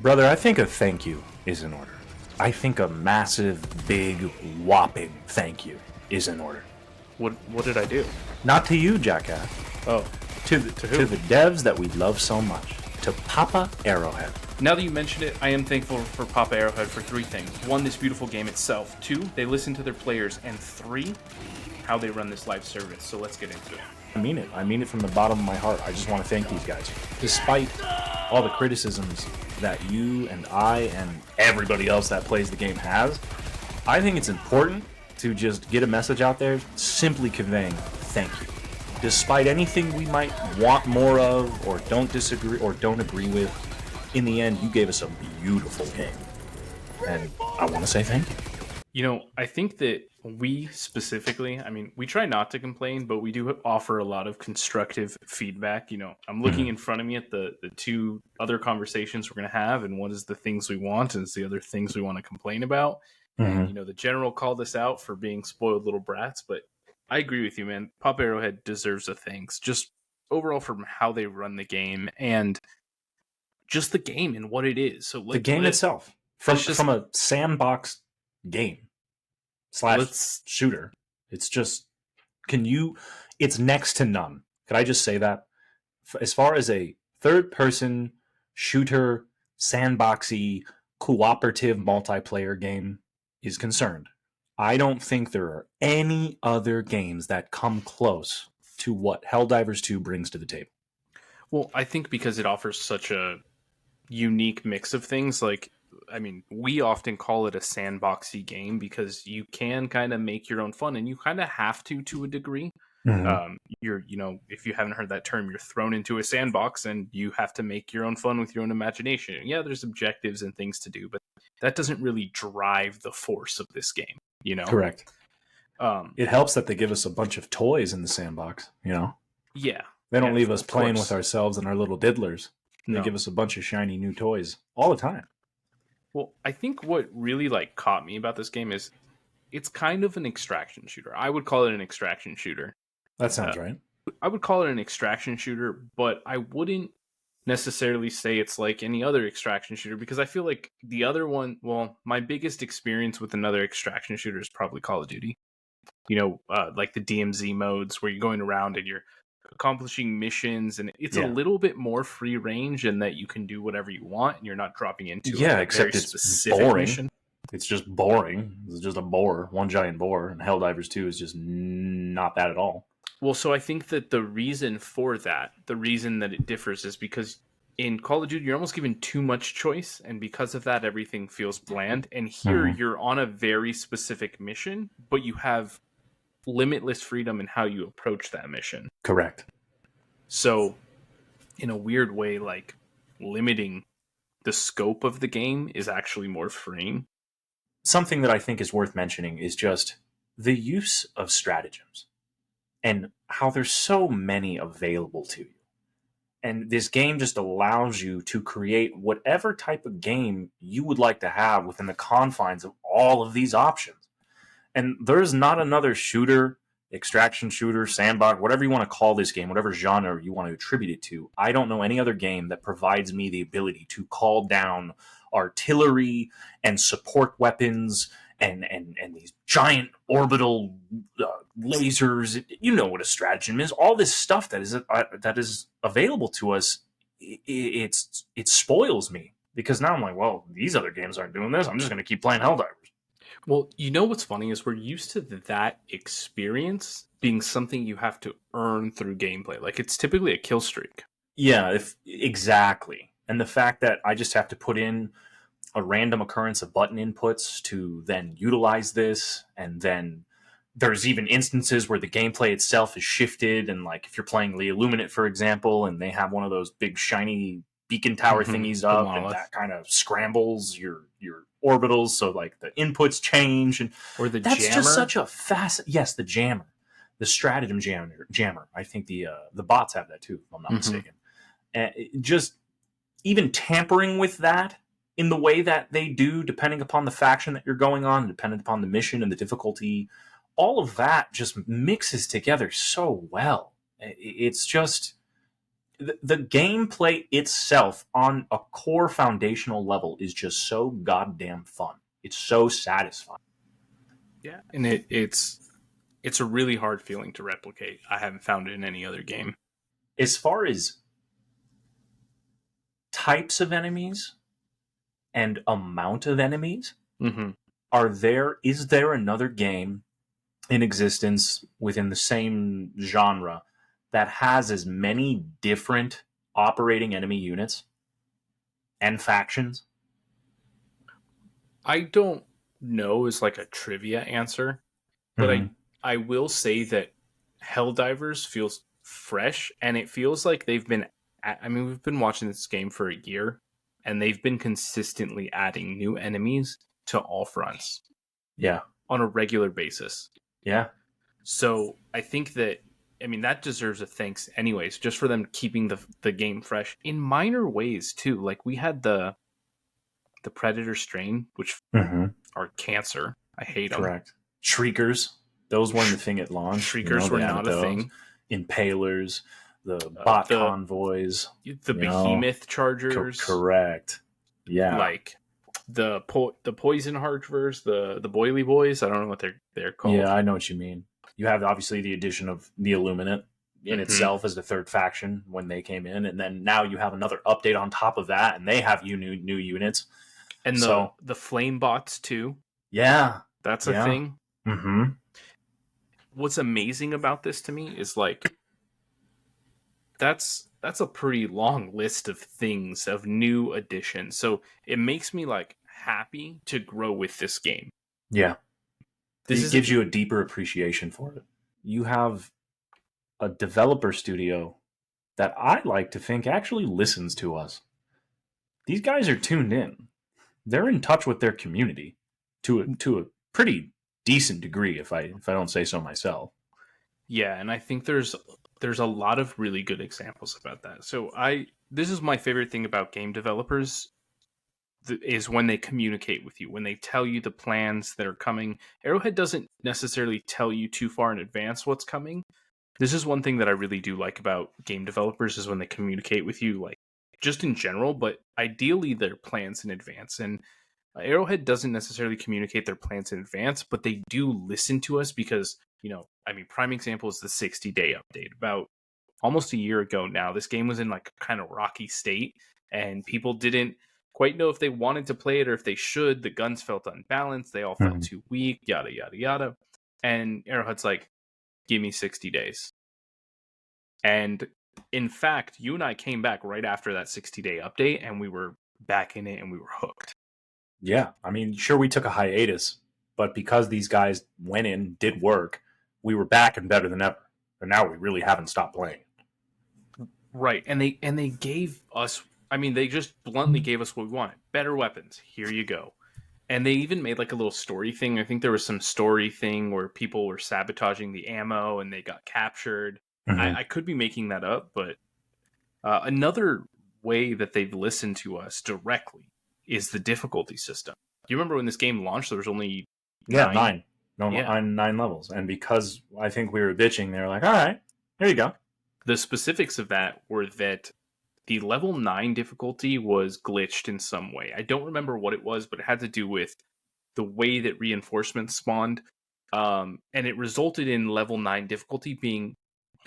Brother, I think a thank you is in order. I think a massive, big, whopping thank you is in order. What did I do? Not to you, jackass. Oh, To the devs that we love so much. To Papa Arrowhead. now that you mention it, I am thankful for Papa Arrowhead for three things. One, this beautiful game itself. Two, they listen to their players. And three, how they run this live service. So let's get into it. I mean it. I mean it from the bottom of my heart. I just want to thank these guys. Despite all the criticisms that you and I and everybody else that plays the game has, I think it's important to just get a message out there simply conveying thank you. Despite anything we might want more of or don't disagree or don't agree with, in the end, you gave us a beautiful game. And I want to say thank you. You know, I think that we specifically, I mean, we try not to complain, but we do offer a lot of constructive feedback. You know, I'm looking in front of me at the two other conversations we're going to have, and one is the things we want, and it's the other things we want to complain about. And, you know, the general called us out for being spoiled little brats, but I agree with you, man. Papa Arrowhead deserves a thanks, just overall from how they run the game and just the game and what it is. So The game itself, from a sandbox game / shooter, it's just, it's next to none. Could I just say that? As far as a third-person shooter, sandboxy, cooperative multiplayer game is concerned, I don't think there are any other games that come close to what Helldivers 2 brings to the table. Well, I think because it offers such a unique mix of things, like, I mean, we often call it a sandboxy game because you can kind of make your own fun, and you kind of have to a degree. You're, you know, if you haven't heard that term, you're thrown into a sandbox and you have to make your own fun with your own imagination. Yeah, there's objectives and things to do, but that doesn't really drive the force of this game, you know? Correct. It helps that they give us a bunch of toys in the sandbox, you know? Yeah. They don't leave us playing with ourselves and our little diddlers. They give us a bunch of shiny new toys all the time. Well, I think what really like caught me about this game is it's kind of an extraction shooter. I would call it an extraction shooter. That sounds right. I would call it an extraction shooter, but I wouldn't necessarily say it's like any other extraction shooter because I feel like the other one, well, my biggest experience with another extraction shooter is probably Call of Duty. You know, like the DMZ modes where you're going around and you're accomplishing missions, and it's a little bit more free range in that you can do whatever you want and you're not dropping into except it's specific boring. mission. It's just boring. It's just a bore, one giant bore, and Helldivers 2 is just not that at all. Well, so I think that the reason for that, the reason that it differs is because in Call of Duty, you're almost given too much choice, and because of that, everything feels bland. And here, you're on a very specific mission, but you have limitless freedom in how you approach that mission. Correct. So, in a weird way, like, limiting the scope of the game is actually more freeing. Something that I think is worth mentioning is just the use of stratagems and how there's so many available to you. And this game just allows you to create whatever type of game you would like to have within the confines of all of these options. And there's not another shooter, extraction shooter, sandbox, whatever you want to call this game, whatever genre you want to attribute it to. I don't know any other game that provides me the ability to call down artillery and support weapons and these giant orbital lasers. You know what a stratagem is. All this stuff that is available to us, it spoils me. Because now I'm like, well, these other games aren't doing this. I'm just going to keep playing Helldivers. Well, you know what's funny is we're used to that experience being something you have to earn through gameplay. Like, it's typically a kill streak. Yeah, exactly. And the fact that I just have to put in a random occurrence of button inputs to then utilize this, and then there's even instances where the gameplay itself is shifted, and like if you're playing the Illuminate, for example, and they have one of those big shiny beacon tower thingies up, and that kind of scrambles your orbitals, so like the inputs change, and or the that's jammer. Just such a yes, the jammer, the stratagem jammer. I think the bots have that too, if I'm not mistaken. Just even tampering with that in the way that they do, depending upon the faction that you're going on, depending upon the mission and the difficulty, all of that just mixes together so well. It's just the gameplay itself on a core foundational level is just so goddamn fun. It's so satisfying. Yeah, and it's a really hard feeling to replicate. I haven't found it in any other game. As far as types of enemies and amount of enemies, Mm-hmm. is there another game in existence within the same genre that has as many different operating enemy units and factions? I don't know is like a trivia answer, but Mm-hmm. I will say that Helldivers feels fresh, and it feels like they've been. I mean, we've been watching this game for a year, and they've been consistently adding new enemies to all fronts Yeah. on a regular basis. Yeah. So I think that, I mean, that deserves a thanks anyways, just for them keeping the game fresh in minor ways too. Like we had the Predator strain, which Mm-hmm. are cancer. I hate them. Correct. Shriekers. Those weren't the thing at launch. Shriekers were they added not a those. thing. Impalers, the bot The convoys. behemoth chargers, Correct. Yeah. like the poison harvers, the boily boys. I don't know what they're called. Yeah, I know what you mean. You have obviously the addition of the Illuminate in Mhm. itself as the third faction when they came in, and then now you have another update on top of that, and they have new units. And the flame bots too. Yeah, That's a thing. Mm-hmm. What's amazing about this to me is like that's a pretty long list of things, of new additions. So it makes me like happy to grow with this game. Yeah, This gives you a deeper appreciation for it. You have a developer studio that I like to think actually listens to us. These guys are tuned in. They're in touch with their community to a pretty decent degree, if I don't say so myself. Yeah, and I think there's a lot of really good examples about that. So this is my favorite thing about game developers is when they communicate with you, when they tell you the plans that are coming. Arrowhead doesn't necessarily tell you too far in advance what's coming. This is one thing that I really do like about game developers is when they communicate with you, like just in general, but ideally their plans in advance. And Arrowhead doesn't necessarily communicate their plans in advance, but they do listen to us because, I mean, prime example is the 60-day update. About almost a year ago now, this game was in like a kind of rocky state, and people didn't quite know if they wanted to play it or if they should. The guns felt unbalanced. They all felt too weak, yada, yada, yada. And Arrowhead's like, give me 60 days. And in fact, you and I came back right after that 60-day update, and we were back in it and we were hooked. Yeah, I mean, sure, we took a hiatus, but because these guys went in, did work, we were back and better than ever. And now we really haven't stopped playing. Right, and they gave us, I mean, they just bluntly gave us what we wanted. Better weapons, here you go. And they even made like a little story thing. I think there was some story thing where people were sabotaging the ammo and they got captured. Mm-hmm. I could be making that up, but another way that they've listened to us directly is the difficulty system. Do you remember when this game launched, there was only nine levels. And because I think we were bitching, they were like, all right, here you go. The specifics of that were that the level 9 difficulty was glitched in some way. I don't remember what it was, but it had to do with the way that reinforcements spawned. And it resulted in level 9 difficulty being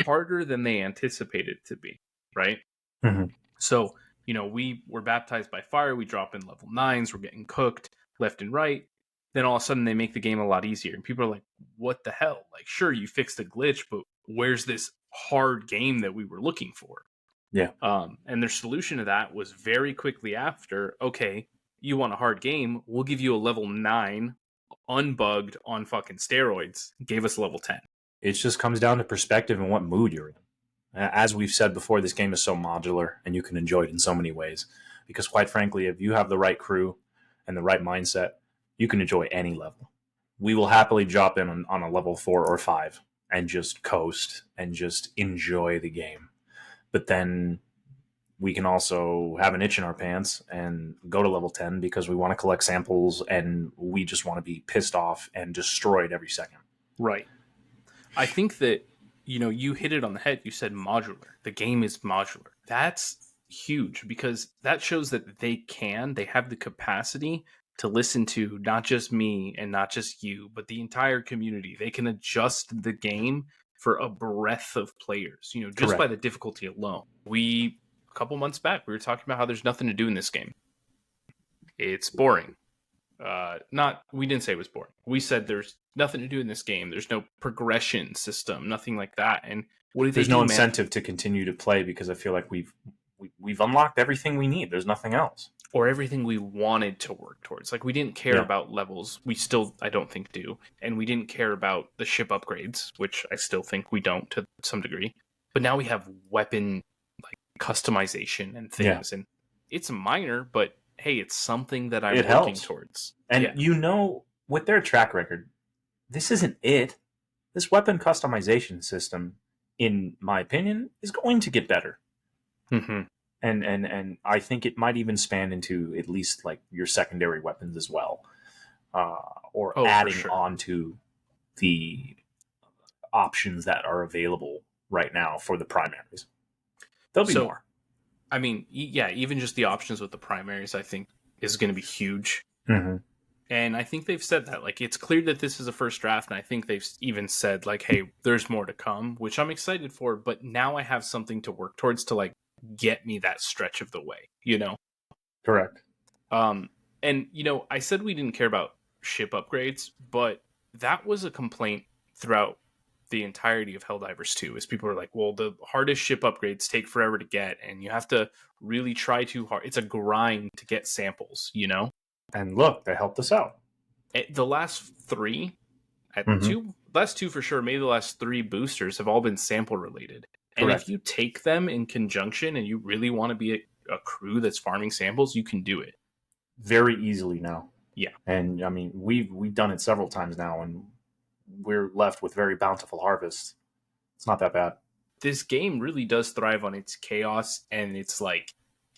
harder than they anticipated it to be, right? Mm-hmm. So, we were baptized by fire. We drop in level 9s. We're getting cooked left and right. Then all of a sudden they make the game a lot easier. And people are like, what the hell? Like, sure, you fixed the glitch, but where's this hard game that we were looking for? Yeah. And their solution to that was very quickly after, okay, you want a hard game, we'll give you a level 9 unbugged on fucking steroids. Gave us level 10. It just comes down to perspective and what mood you're in. As we've said before, this game is so modular and you can enjoy it in so many ways. Because quite frankly, if you have the right crew and the right mindset, you can enjoy any level. We will happily drop in on a level 4 or 5 and just coast and just enjoy the game. But then we can also have an itch in our pants and go to level 10 because we want to collect samples and we just want to be pissed off and destroyed every second. Right. I think that, you hit it on the head. You said modular. The game is modular. That's huge because that shows that they have the capacity to listen to not just me and not just you, but the entire community. They can adjust the game for a breadth of players, just by Correct. the difficulty alone. A couple months back, we were talking about how there's nothing to do in this game. It's boring. We didn't say it was boring. We said there's nothing to do in this game. There's no progression system, nothing like that. And what did There's they do, no man? incentive to continue to play because I feel like we've unlocked everything we need. There's nothing else. Or everything we wanted to work towards. Like, we didn't care about levels. We still, I don't think, do. And we didn't care about the ship upgrades, which I still think we don't to some degree. But now we have weapon like customization and things. And it's minor, but hey, it's something that I'm working towards. And with their track record, this isn't it. This weapon customization system, in my opinion, is going to get better. Mm-hmm. And I think it might even span into at least like your secondary weapons as well, or adding on to the options that are available right now for the primaries. There'll be more. I mean, yeah, even just the options with the primaries, I think, is going to be huge. Mm-hmm. And I think they've said that. Like, it's clear that this is a first draft, and I think they've even said, like, hey, there's more to come, which I'm excited for, but now I have something to work towards to, like, get me that stretch of the way, Correct. And, I said we didn't care about ship upgrades, but that was a complaint throughout the entirety of Helldivers 2, is people are like, well, the hardest ship upgrades take forever to get, and you have to really try too hard. It's a grind to get samples, And look, they helped us out. The last three, last two for sure, maybe the last three boosters have all been sample related. And if you take them in conjunction and you really want to be a crew that's farming samples, you can do it very easily now. Yeah. And I mean, we've done it several times now, and we're left with very bountiful harvests. It's not that bad. This game really does thrive on its chaos and its like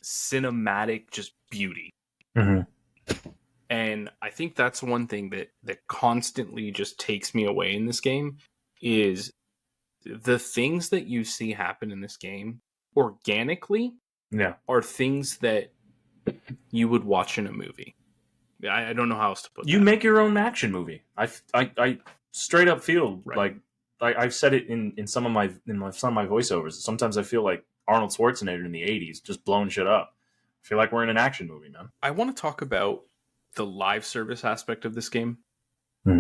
cinematic just beauty. Mm-hmm. And I think that's one thing that constantly just takes me away in this game is the things that you see happen in this game organically are things that you would watch in a movie. I don't know how else to put it. You make your own action movie. I straight up feel like I've said it in some of my voiceovers. Sometimes I feel like Arnold Schwarzenegger in the 80s just blowing shit up. I feel like we're in an action movie, man. I want to talk about the live service aspect of this game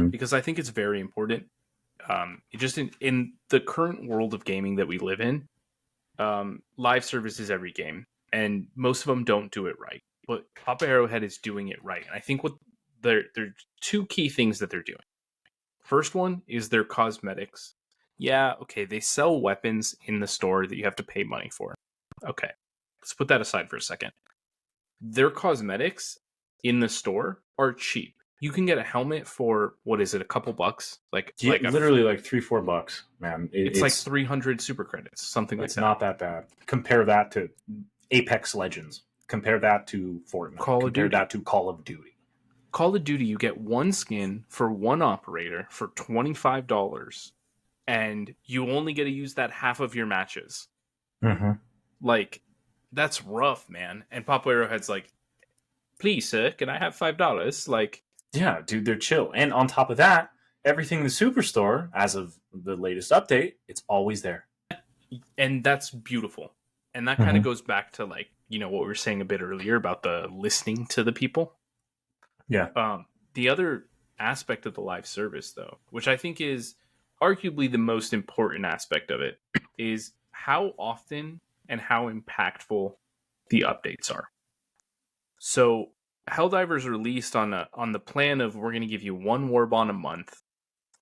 because I think it's very important. Just in the current world of gaming that we live in, live service is every game, and most of them don't do it right. But Papa Arrowhead is doing it right, and I think what there are two key things that they're doing. First one is their cosmetics. Yeah, okay, they sell weapons in the store that you have to pay money for. Okay, let's put that aside for a second. Their cosmetics in the store are cheap. You can get a helmet for, what is it, a couple bucks? Literally like $3-4, man. It's like 300 super credits, something like that. It's not that bad. Compare that to Apex Legends. Compare that to Fortnite. Compare that to Call of Duty. Call of Duty, you get one skin for one operator for $25, and you only get to use that half of your matches. Mm-hmm. Like, that's rough, man. And Papa Arrowhead's like, please, sir, can I have $5? Like, yeah, dude, they're chill. And on top of that, everything in the Superstore, as of the latest update, it's always there. And that's beautiful. And that kind of goes back to, like, what we were saying a bit earlier about the listening to the people. Yeah. The other aspect of the live service, though, which I think is arguably the most important aspect of it, is how often and how impactful the updates are. So Helldivers released on the plan of we're going to give you one warbond a month.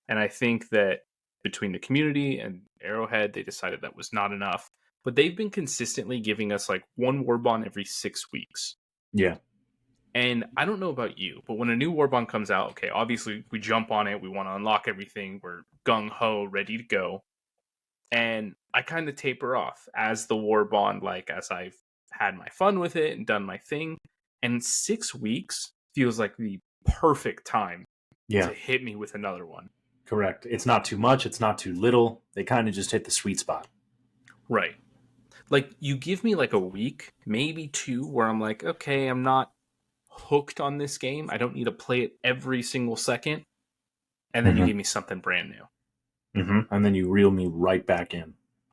And I think that between the community and Arrowhead, they decided that was not enough. But they've been consistently giving us like one warbond every 6 weeks. Yeah. And I don't know about you, but when a new warbond comes out, okay, obviously we jump on it. We want to unlock everything. We're gung-ho, ready to go. And I kind of taper off as the warbond, like as I've had my fun with it and done my thing. And 6 weeks feels like the perfect time to hit me with another one. Correct. It's not too much. It's not too little. They kind of just hit the sweet spot. Right. like you give me like a week, maybe 2, where I'm like, okay, I'm not hooked on this game. I don't need to play it every single second. And then you Mm-hmm. give me something brand new. Mm-hmm. And then you reel me right back in.